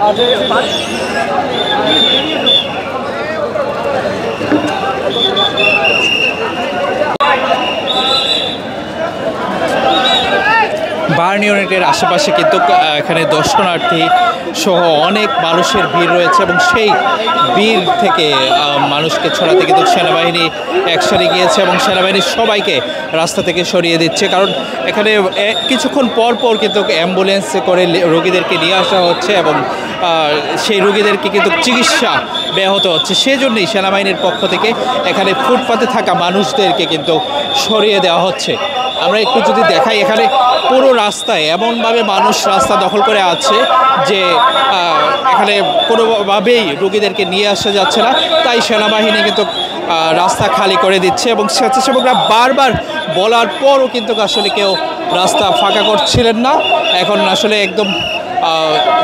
Burn ইউনিটের আশেপাশে কিন্তু এখানে দর্শনার্থী সহ অনেক মানুষের ভিড় রয়েছে এবং সেই ভিড় থেকে মানুষকে ছড়াতে কিন্তু সেনাবাহিনী একসাথে গিয়েছে এবং সেনাবাহিনী সবাইকে রাস্তা থেকে সরিয়ে দিচ্ছে। কারণ এখানে কিছুক্ষণ পর পর কিন্তু অ্যাম্বুলেন্সে করে রোগীদেরকে নিয়ে আসা হচ্ছে এবং সেই রোগীদেরকে কিন্তু চিকিৎসা ব্যাহত হচ্ছে। সেজন্যই সেনাবাহিনীর পক্ষ থেকে এখানে ফুটপাতে থাকা মানুষদেরকে কিন্তু সরিয়ে দেওয়া হচ্ছে। আমরা একটু যদি দেখাই, এখানে পুরো রাস্তায় এমনভাবে মানুষ রাস্তা দখল করে আছে যে এখানে কোনোভাবেই রোগীদেরকে নিয়ে আসা যাচ্ছে না। তাই সেনাবাহিনী কিন্তু রাস্তা খালি করে দিচ্ছে এবং স্বেচ্ছাসেবকরা বারবার বলার পরও কিন্তু আসলে কেউ রাস্তা ফাঁকা করছিলেন না। এখন আসলে একদম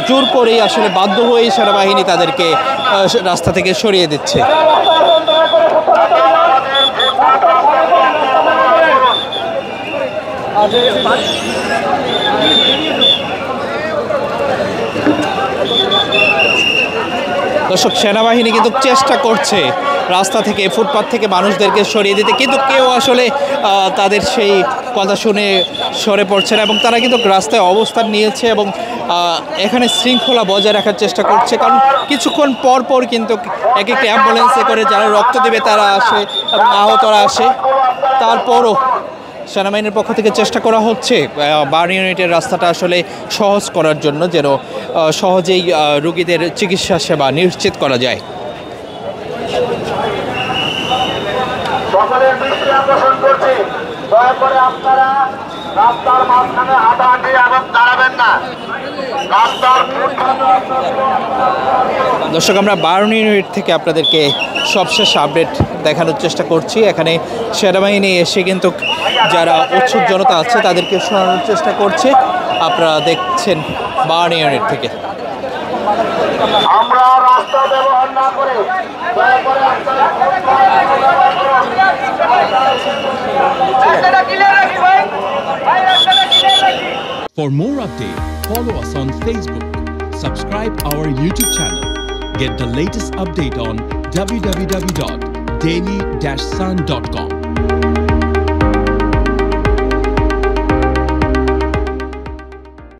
জোর করেই আসলে বাধ্য হয়েই সেনাবাহিনী তাদেরকে রাস্তা থেকে সরিয়ে দিচ্ছে। দর্শক, সেনাবাহিনী কিন্তু চেষ্টা করছে রাস্তা থেকে ফুটপাত থেকে মানুষদেরকে সরিয়ে দিতে, কিন্তু কেউ আসলে তাদের সেই কথা শুনে সরে পড়ছে না এবং তারা কিন্তু রাস্তায় অবস্থান নিয়েছে এবং এখানে শৃঙ্খলা বজায় রাখার চেষ্টা করছে। কারণ কিছুক্ষণ পর পর কিন্তু এক একটি অ্যাম্বুলেন্সে করে যারা রক্ত দেবে তারা আসে এবং আহতরা আসে। তারপরও সেনাবাহিনীর পক্ষ থেকে চেষ্টা করা হচ্ছে বার্ন ইউনিটের রাস্তাটা আসলে সহজ করার জন্য, যেন সহজেই রোগীদের চিকিৎসা সেবা নিশ্চিত করা যায়। সকলের দৃষ্টি আকর্ষণ করছি, দয়া করে আপনারা রাস্তার মাঝখানে হাঁটাহাঁটি এবং দাঁড়াবেন না। দর্শক, আমরা বার্ন ইউনিট থেকে আপনাদেরকে সবশেষ আপডেট দেখানোর চেষ্টা করছি। এখানে সেনাবাহিনী এসে কিন্তু যারা উৎসুক জনতা আছে তাদেরকে শোনানোর চেষ্টা করছে। আপনারা দেখছেন বার্ন ইউনিট থেকে। আমরা রাস্তা ব্যবহার না করে For more updates, follow us on Facebook, subscribe our YouTube channel, get the latest update on www.daily-sun.com.